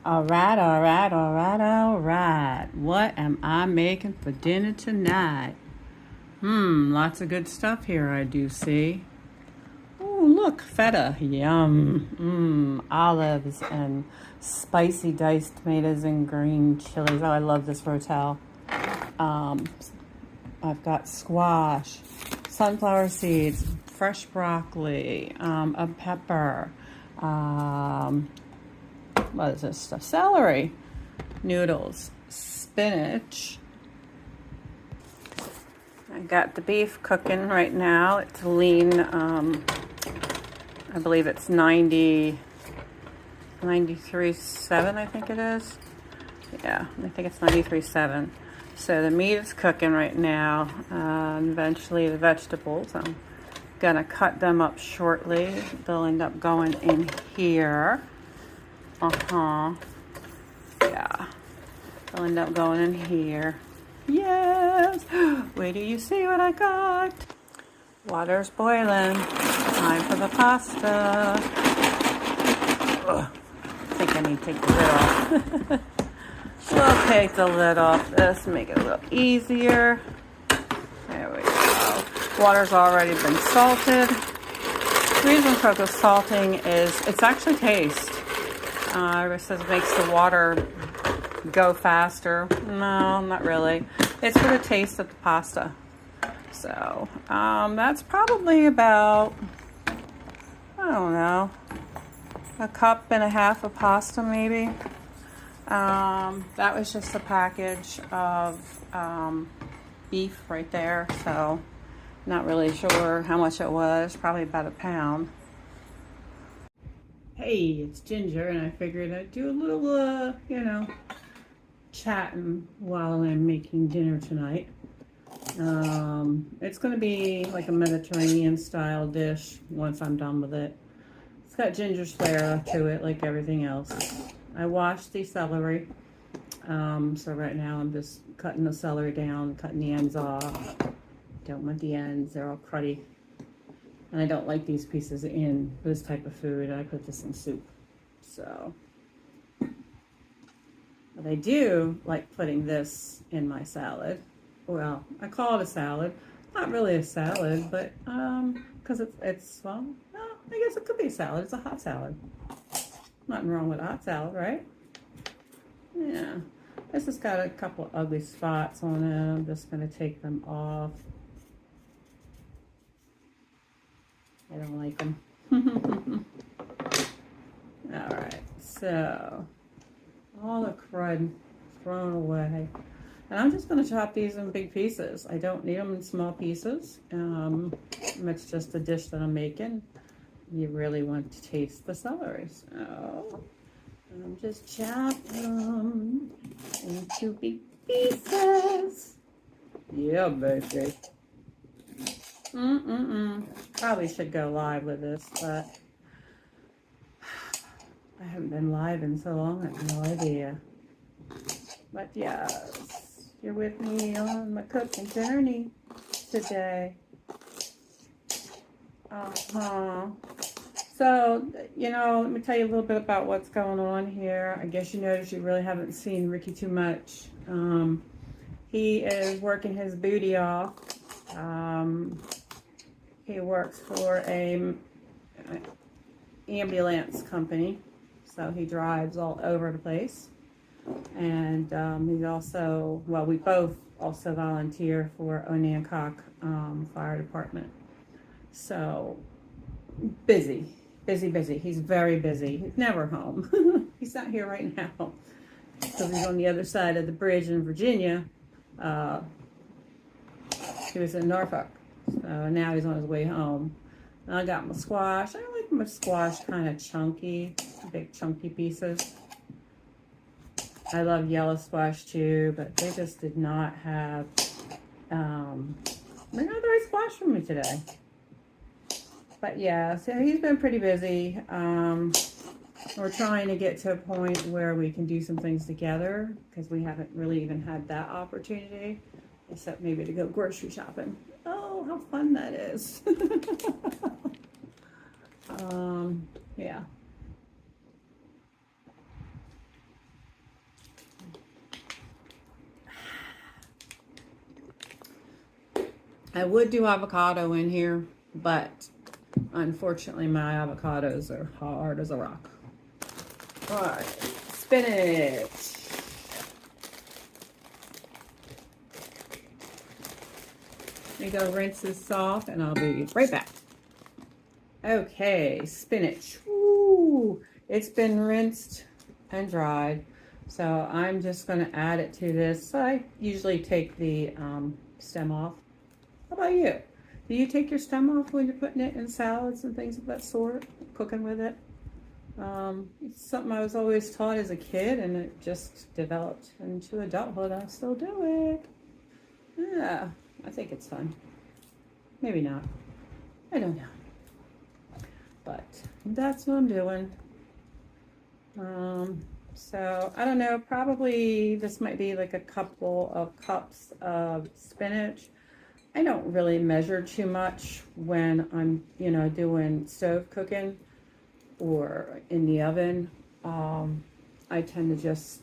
All right, all right, all right, all right. What am I making for dinner tonight? Lots of good stuff here I do see. Oh, look, feta. Yum. Olives and spicy diced tomatoes and green chilies. Oh, I love this rotel. Um, I've got squash, sunflower seeds, fresh broccoli, a pepper, what is this stuff? Celery, noodles, spinach. I got the beef cooking right now. It's lean. I believe it's 93.7, I think it is. Yeah, I think it's 93.7. So the meat is cooking right now. Eventually the vegetables, I'm gonna cut them up shortly. They'll end up going in here. Yeah. They'll end up going in here. Yes! Wait till you see what I got. Water's boiling. Time for the pasta. Ugh. I think I need to take the lid off. We'll take the lid off this, make it a little easier. There we go. Water's already been salted. The reason for the salting is it's actually taste. It says it makes the water go faster. No, not really. It's for the taste of the pasta. So, that's probably about, I don't know, a cup and a half of pasta maybe. That was just a package of beef right there, so not really sure how much it was, probably about a pound. Hey, it's Ginger, and I figured I'd do a little, chatting while I'm making dinner tonight. It's going to be like a Mediterranean style dish once I'm done with it. It's got ginger's flair to it like everything else. I washed the celery, so right now I'm just cutting the celery down, cutting the ends off. Don't want the ends, they're all cruddy. And I don't like these pieces in this type of food. I put this in soup. So, but I do like putting this in my salad. Well, I call it a salad. Not really a salad, but because it's well, no, I guess it could be a salad. It's a hot salad. Nothing wrong with a hot salad, right? Yeah. This has got a couple ugly spots on it. I'm just going to take them off. I don't like them. All right, so all the crud thrown away. And I'm just going to chop these in big pieces. I don't need them in small pieces. It's just a dish that I'm making. You really want to taste the celery. So I'm just chopping them into big pieces. Yeah, baby. Probably should go live with this, but I haven't been live in so long, I have no idea. But yes, you're with me on my cooking journey today. So, let me tell you a little bit about what's going on here. I guess you noticed you really haven't seen Ricky too much. He is working his booty off. He works for a ambulance company, so he drives all over the place. And he's also, well, we both also volunteer for Onancock Fire Department. So busy. He's very busy. He's never home. He's not here right now because he's on the other side of the bridge in Virginia. He was in Norfolk. So now he's on his way home. And I got my squash. I like my squash kind of chunky, big chunky pieces. I love yellow squash too, but they just did not have, they're not the right squash for me today. But yeah, so he's been pretty busy. We're trying to get to a point where we can do some things together because we haven't really even had that opportunity, except maybe to go grocery shopping. Oh, how fun that is. Yeah. I would do avocado in here, but unfortunately my avocados are hard as a rock. All right, spinach. Let me go rinse this off and I'll be right back. Okay, spinach. Ooh, it's been rinsed and dried. So I'm just going to add it to this. I usually take the stem off. How about you? Do you take your stem off when you're putting it in salads and things of that sort, cooking with it? It's something I was always taught as a kid, and it just developed into adulthood. I still do it. Yeah, I think it's fun. Maybe not. I don't know. But that's what I'm doing. So I don't know, probably this might be like a couple of cups of spinach. I don't really measure too much when I'm, you know, doing stove cooking or in the oven. I tend to just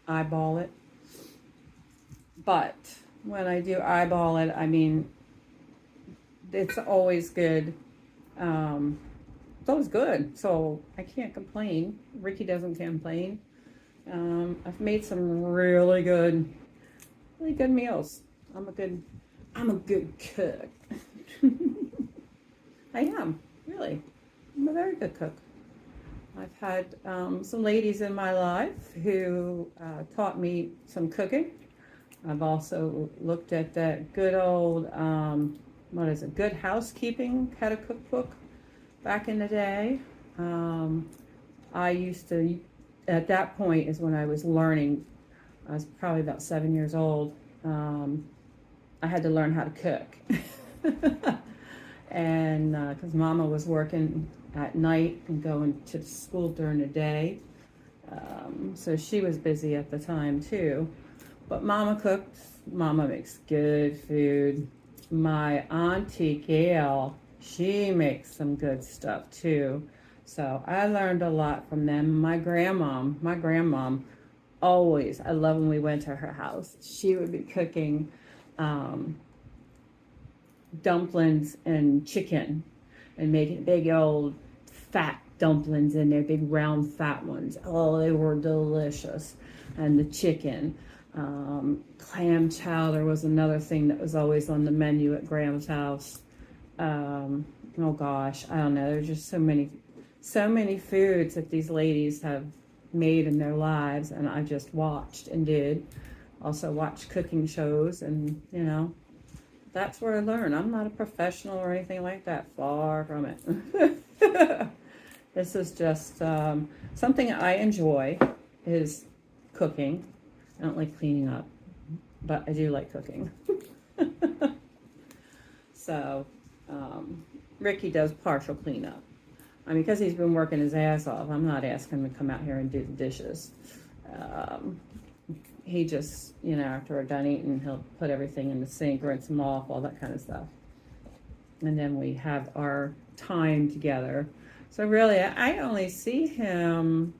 eyeball it. But when I do eyeball it, I mean, it's always good. It's always good, so I can't complain. Ricky doesn't complain. I've made some really good meals. I'm a good cook. I am, really. I'm a very good cook. I've had some ladies in my life who taught me some cooking. I've also looked at that good old, what is it, Good Housekeeping, had a cookbook back in the day. I used to, at that point is when I was learning. I was probably about 7 years old. I had to learn how to cook. And because Mama was working at night and going to school during the day. So she was busy at the time too. But Mama cooked. Mama makes good food. My Auntie Gail, she makes some good stuff too. So I learned a lot from them. My grandmom always, I love when we went to her house, she would be cooking dumplings and chicken and making big old fat dumplings in there, big round fat ones. Oh, they were delicious. And the chicken. Clam chowder was another thing that was always on the menu at Graham's house. Oh gosh, I don't know. There's just so many foods that these ladies have made in their lives, and I just watched and did. Also watched cooking shows, and you know, that's where I learn. I'm not a professional or anything like that. Far from it. This is just something I enjoy is cooking. I don't like cleaning up, but I do like cooking. So, Ricky does partial cleanup. I mean, because he's been working his ass off, I'm not asking him to come out here and do the dishes. He just, you know, after we're done eating, he'll put everything in the sink, rinse them off, all that kind of stuff. And then we have our time together. So really, I only see him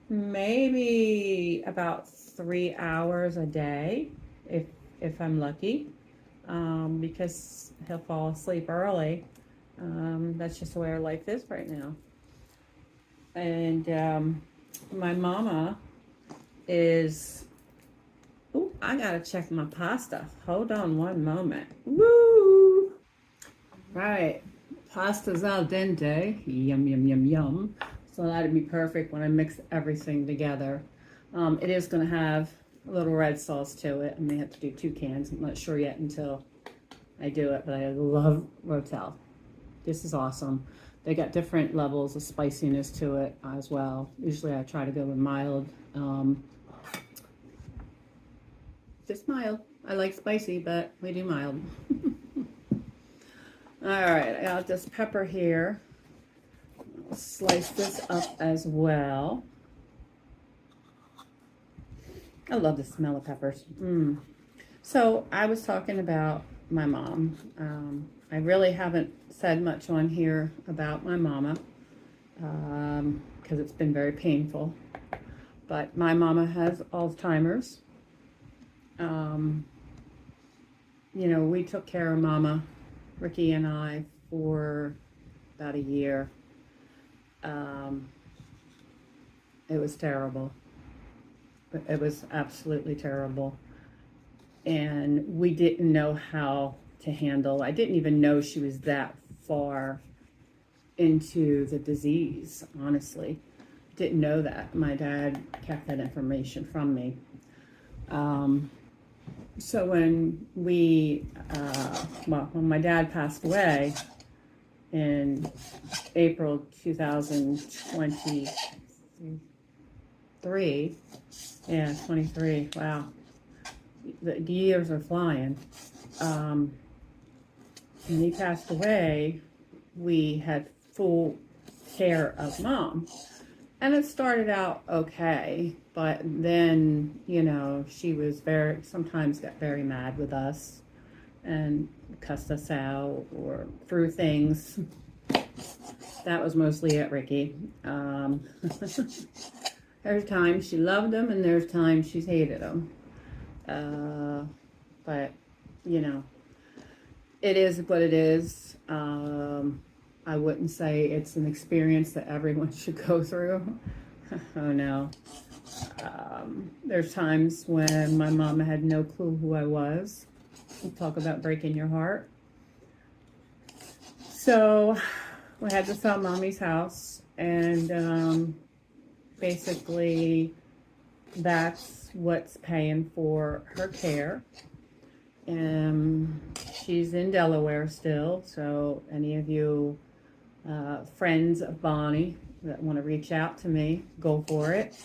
maybe about 3 hours a day, if I'm lucky, because he'll fall asleep early. That's just the way our life is right now. And my mama is, oh, I gotta check my pasta. Hold on one moment. Woo! Right, pasta's al dente. Yum, yum, yum, yum. So that'd be perfect when I mix everything together. It is gonna have a little red sauce to it. I may have to do 2 cans. I'm not sure yet until I do it, but I love Rotel. This is awesome. They got different levels of spiciness to it as well. Usually I try to go with mild. Just mild. I like spicy, but we do mild. All right, I got this pepper here. I'll slice this up as well. I love the smell of peppers. So I was talking about my mom. I really haven't said much on here about my mama because it's been very painful. But my mama has Alzheimer's. you know, we took care of Mama, Ricky and I, for about a year. It was terrible. It was absolutely terrible. And we didn't know how to handle. I didn't even know she was that far into the disease, honestly. Didn't know that. My dad kept that information from me. So when when my dad passed away in April 2023, yeah, 23, wow, the years are flying. When he passed away, we had full care of Mom. And it started out okay, but then, you know, she was sometimes got very mad with us and cussed us out or threw things. That was mostly at Ricky. There's times she loved him and there's times she hated him. But, you know, it is what it is. I wouldn't say it's an experience that everyone should go through. Oh no. There's times when my mama had no clue who I was. We'll talk about breaking your heart. So we had to sell Mommy's house, and basically that's what's paying for her care. She's in Delaware still, so any of you friends of Bonnie that want to reach out to me, go for it,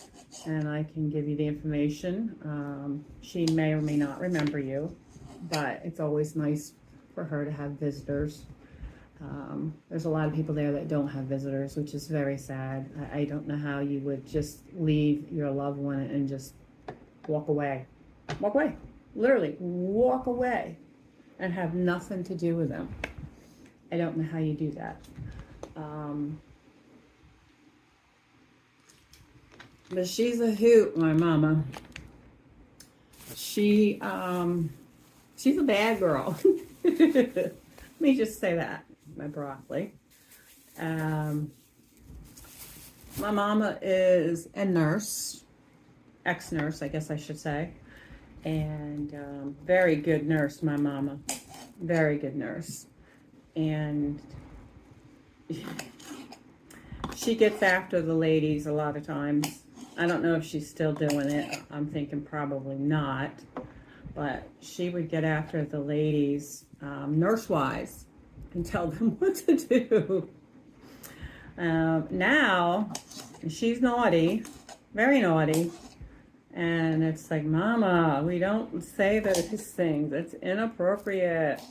and I can give you the information. She may or may not remember you, but it's always nice for her to have visitors. There's a lot of people there that don't have visitors, which is very sad. I don't know how you would just leave your loved one and just walk away. Walk away. Literally, walk away and have nothing to do with them. I don't know how you do that. But she's a hoot, my mama. She's a bad girl. Let me just say that, my broccoli. My mama is a nurse, ex-nurse, I guess I should say. And very good nurse, my mama. Very good nurse. And she gets after the ladies a lot of times. I don't know if she's still doing it. I'm thinking probably not. But she would get after the ladies nurse-wise and tell them what to do. Now, she's naughty, very naughty. And it's like, Mama, we don't say those things. It's inappropriate.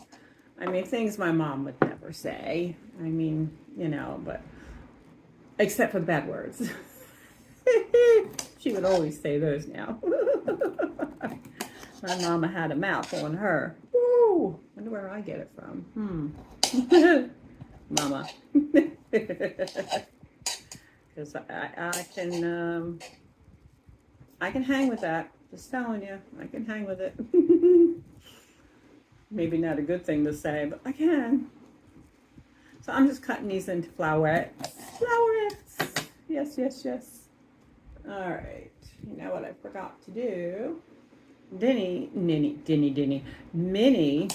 I mean, things my mom would never say. I mean, you know, but except for bad words. She would always say those now. My mama had a mouth on her. Woo! Wonder where I get it from. Mama. Because I can hang with that. Just telling you, I can hang with it. Maybe not a good thing to say, but I can. So I'm just cutting these into flowerets. Flowerets. Yes, yes, yes. All right. You know what I forgot to do? Minnie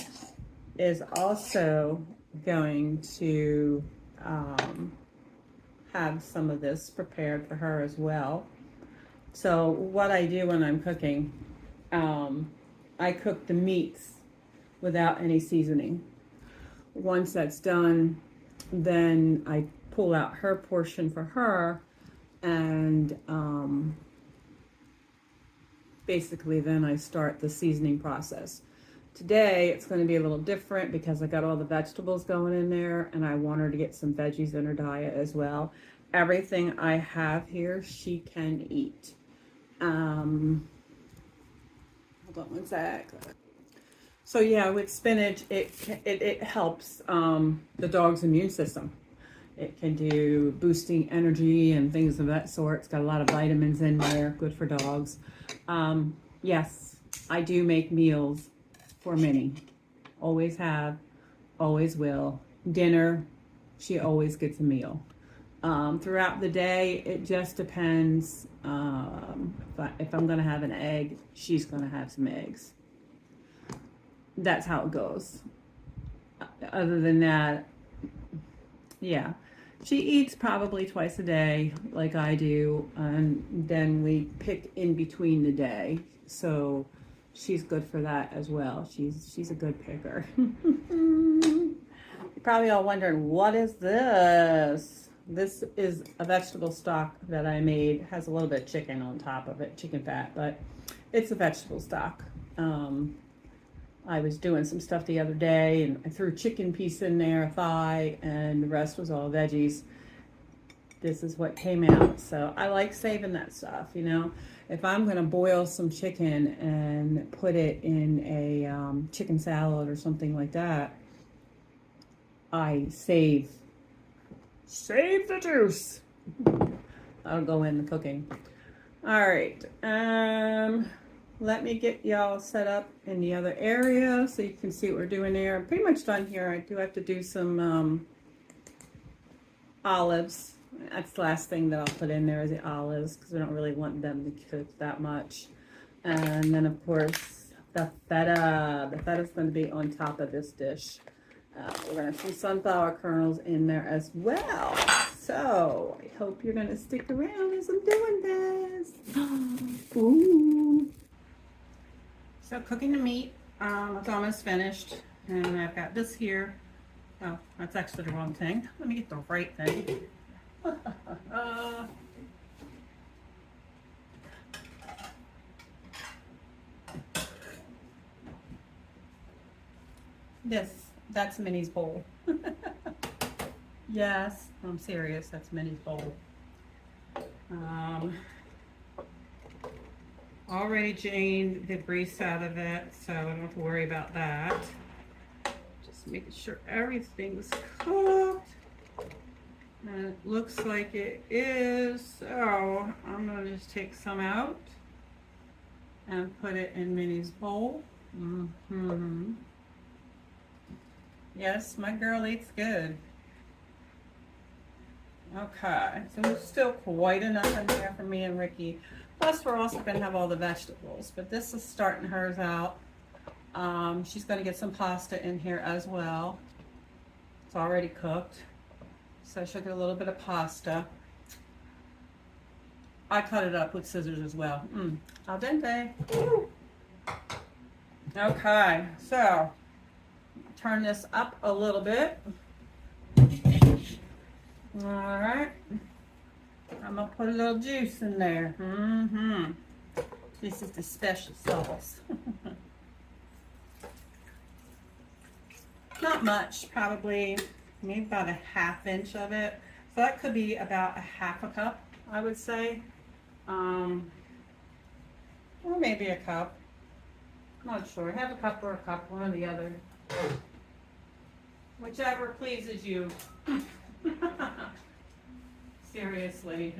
is also going to have some of this prepared for her as well. So what I do when I'm cooking, I cook the meats without any seasoning. Once that's done, then I pull out her portion for her, and basically then I start the seasoning process. Today it's going to be a little different because I got all the vegetables going in there, and I want her to get some veggies in her diet as well. Everything I have here she can eat. Hold on one sec. So yeah, with spinach, it helps the dog's immune system. It can do boosting energy and things of that sort. It's got a lot of vitamins in there, good for dogs. Yes, I do make meals for Minnie. always have, always will. Dinner, she always gets a meal. Throughout the day, it just depends. If I'm going to have an egg, she's going to have some eggs. That's how it goes. Other than that, yeah. She eats probably twice a day, like I do, and then we pick in between the day. So she's good for that as well. She's a good picker. You're probably all wondering, what is this? This is a vegetable stock that I made. It has a little bit of chicken on top of it, chicken fat, but it's a vegetable stock. I was doing some stuff the other day and I threw a chicken piece in there, a thigh, and the rest was all veggies. This is what came out. So I like saving that stuff, you know. If I'm going to boil some chicken and put it in a chicken salad or something like that, I save the juice. That'll go in the cooking. All right. Let me get y'all set up in the other area so you can see what we're doing there. I'm pretty much done here. I do have to do some olives. That's the last thing that I'll put in there is the olives because we don't really want them to cook that much. And then, of course, the feta. The feta is going to be on top of this dish. We're going to have some sunflower kernels in there as well. So I hope you're going to stick around as I'm doing this. Ooh. So cooking the meat, it's almost finished. And I've got this here. Oh, that's actually the wrong thing. Let me get the right thing. That's Minnie's bowl. Yes, I'm serious. That's Minnie's bowl. Already drained the grease out of it, so I don't have to worry about that. Just making sure everything's cooked. And it looks like it is, so I'm going to just take some out and put it in Minnie's bowl. Yes, my girl eats good. Okay, so there's still quite enough in there for me and Ricky. Plus, we're also going to have all the vegetables, but this is starting hers out. She's going to get some pasta in here as well. It's already cooked. So she'll get a little bit of pasta. I cut it up with scissors as well. Al dente. Woo. Okay, so turn this up a little bit. All right. I'm gonna put a little juice in there. This is the special sauce. Not much, probably maybe about a 1/2 inch of it. So that could be about a 1/2 cup, I would say. Or maybe a cup. Not sure. Have a cup or a cup, one or the other. Whichever pleases you. Seriously.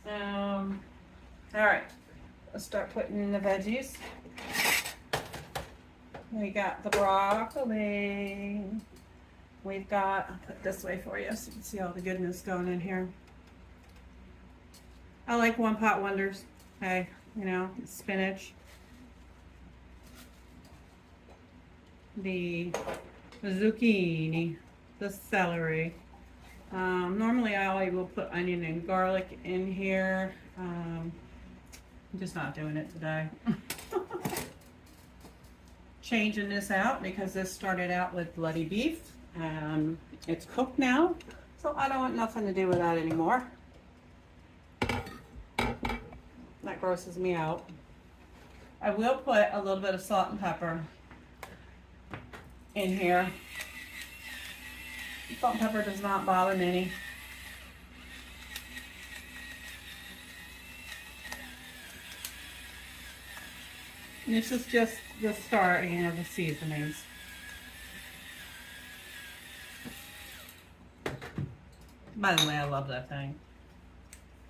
All right. Let's start putting in the veggies. We got the broccoli. We've got, I'll put it this way for you so you can see all the goodness going in here. I like one pot wonders. Hey, you know, spinach. The zucchini, the celery. Normally I will put onion and garlic in here. I'm just not doing it today. Changing this out because this started out with bloody beef. It's cooked now, so I don't want nothing to do with that anymore. That grosses me out. I will put a little bit of salt and pepper in here. Salt and pepper does not bother me. And this is just the starting of the seasonings. By the way, I love that thing.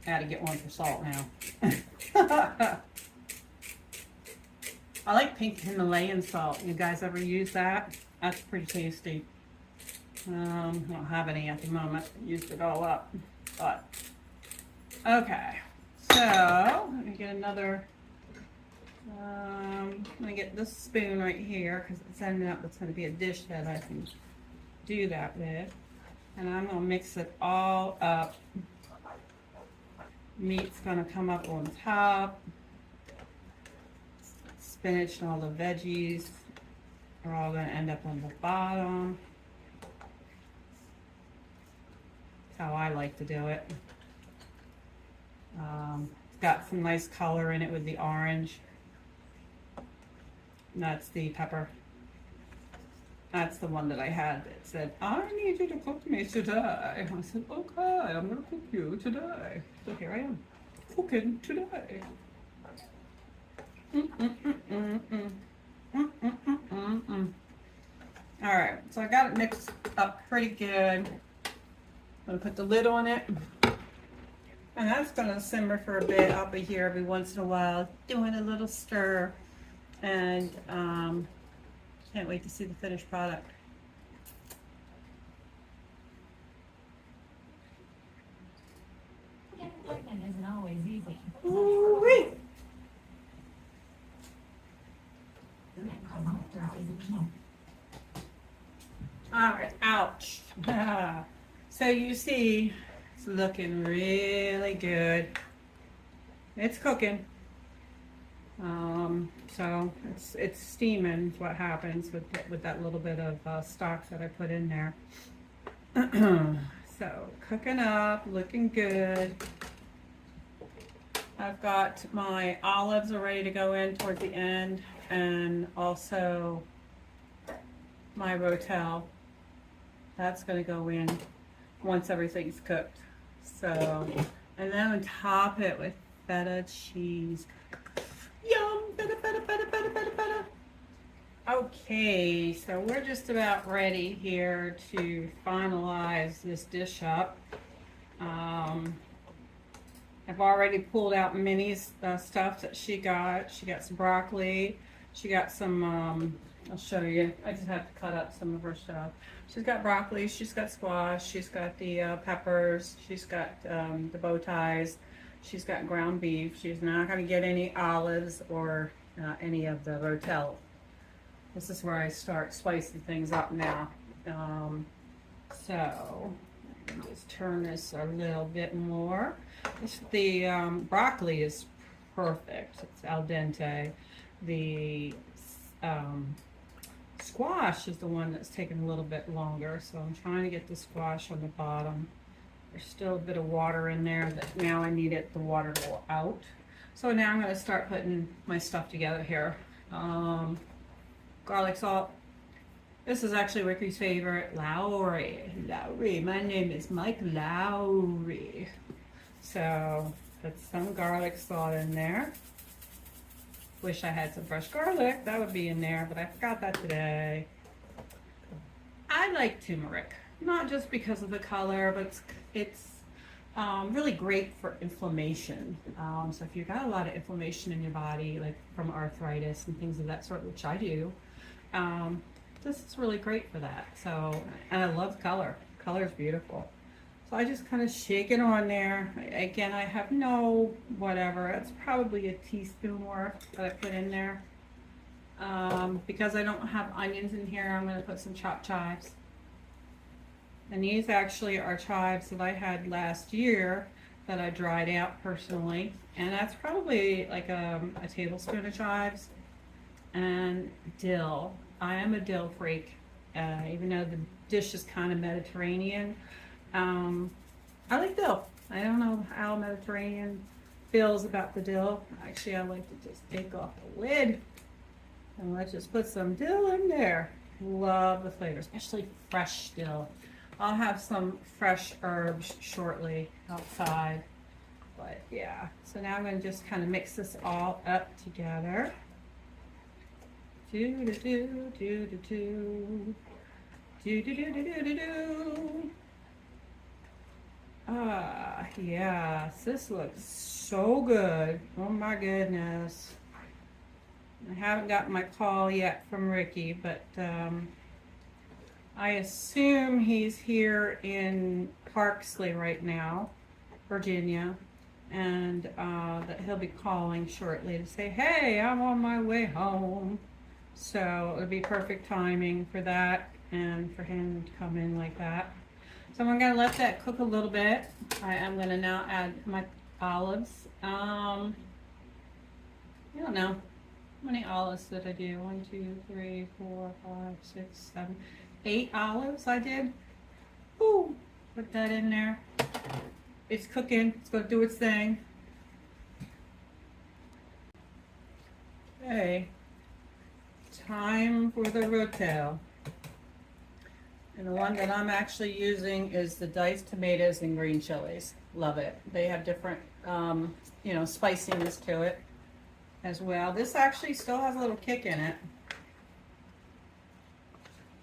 I had to get one for salt now. I like pink Himalayan salt. You guys ever use that? That's pretty tasty. I don't have any at the moment. Used it all up. But, okay. So, let me get another, I'm going to get this spoon right here because it's ending up, it's going to be a dish that I can do that with. And I'm going to mix it all up. Meat's going to come up on top. Spinach and all the veggies are all going to end up on the bottom. That's how I like to do it. It's got some nice color in it with the orange. And that's the pepper. That's the one that I had that said, I need you to cook me today. I said, okay, I'm going to cook you today. So here I am, cooking today. All right, so I got it mixed up pretty good. I'm going to put the lid on it. And that's going to simmer for a bit. I'll be here every once in a while doing a little stir. And can't wait to see the finished product. Getting pregnant isn't always easy. Ooh-wee. Alright, ouch. So you see, it's looking really good. It's cooking. So it's steaming is what happens with that little bit of stock that I put in there. So cooking up, looking good. I've got my olives are ready to go in toward the end, and also my rotel. That's going to go in once everything's cooked. So, and then on top it with feta cheese. Yum! Feta, feta, feta, feta, feta, feta. Okay, so we're just about ready here to finalize this dish up. I've already pulled out Minnie's stuff that she got. She got some broccoli. She got some, I'll show you. I just have to cut up some of her stuff. She's got broccoli. She's got squash. She's got the peppers. She's got the bow ties. She's got ground beef. She's not going to get any olives or any of the rotel. This is where I start spicing things up now. So, let me just turn this a little bit more. The broccoli is perfect. It's al dente. The squash is the one that's taking a little bit longer. So I'm trying to get the squash on the bottom. There's still a bit of water in there that now I need the water to go out. So now I'm going to start putting my stuff together here. Garlic salt. This is actually Ricky's favorite, Lowry. Lowry. My name is Mike Lowry. So put some garlic salt in there. Wish I had some fresh garlic. That would be in there, but I forgot that today. I like turmeric, not just because of the color, but it's really great for inflammation. So if you've got a lot of inflammation in your body, like from arthritis and things of that sort, which I do, this is really great for that. So, and I love color. Color is beautiful. So I just kind of shake it on there. Again, I have no whatever. It's probably a teaspoon worth that I put in there. Because I don't have onions in here, I'm going to put some chopped chives. And these actually are chives that I had last year that I dried out personally. And that's probably like a tablespoon of chives. And dill. I am a dill freak. Even though the dish is kind of Mediterranean. I like dill. I don't know how Mediterranean feels about the dill. Actually, I like to just take off the lid. And let's just put some dill in there. Love the flavor, especially fresh dill. I'll have some fresh herbs shortly outside. But yeah, so now I'm going to just kind of mix this all up together. Do do do do do do do do do do do do. Ah, yes, this looks so good. Oh my goodness. I haven't gotten my call yet from Ricky, but I assume he's here in Parksley right now, Virginia, and that he'll be calling shortly to say, hey, I'm on my way home. So it'll be perfect timing for that and for him to come in like that. So I'm gonna let that cook a little bit. I am gonna now add my olives. I don't know. How many olives did I do? 1, 2, 3, 4, 5, 6, 7, 8 olives I did. Ooh, put that in there. It's cooking. It's gonna do its thing. Okay. Time for the rotel. And the one that I'm actually using is the diced tomatoes and green chilies. Love it. They have different, spiciness to it as well. This actually still has a little kick in it.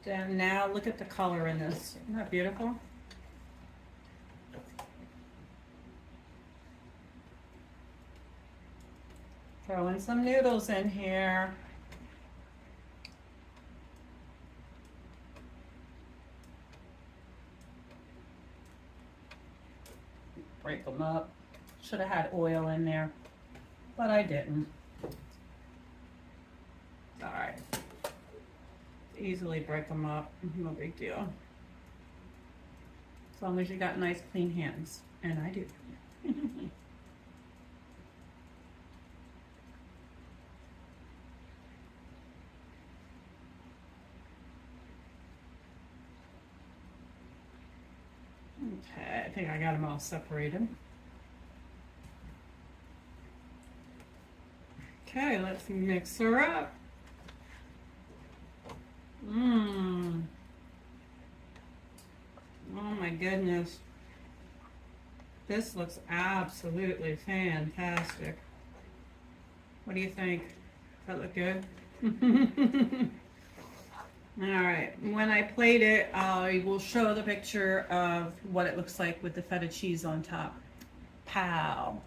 And now look at the color in this. Isn't that beautiful? Throw in some noodles in here. Break them up. Should have had oil in there, but I didn't. It's all right. Easily break them up. No big deal. As long as you got nice clean hands, and I do. Okay, I think I got them all separated. Okay, let's mix her up. Mmm. Oh my goodness. This looks absolutely fantastic. What do you think? Does that look good? All right, when I plate it, I will show the picture of what it looks like with the feta cheese on top. Pow.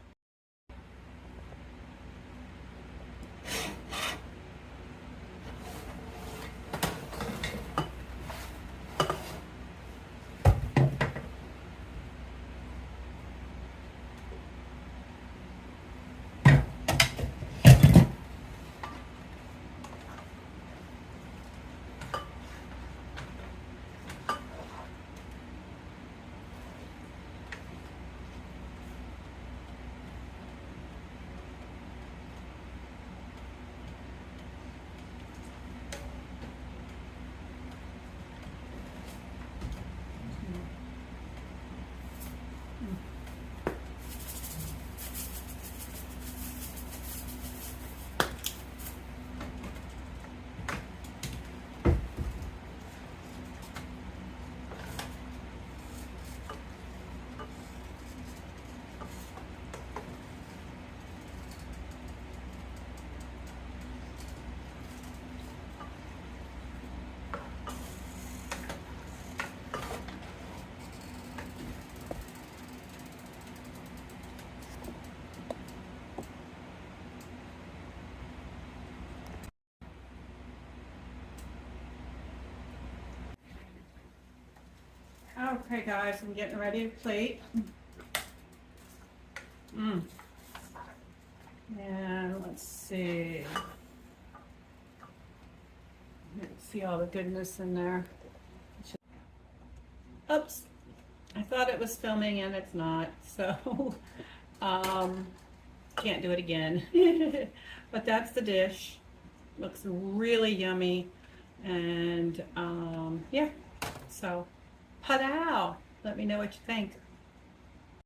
Okay guys, I'm getting ready to plate. And let's see. Let's see all the goodness in there. Oops. I thought it was filming and it's not, so can't do it again. But that's the dish. Looks really yummy, and yeah, so padow. Let me know what you think.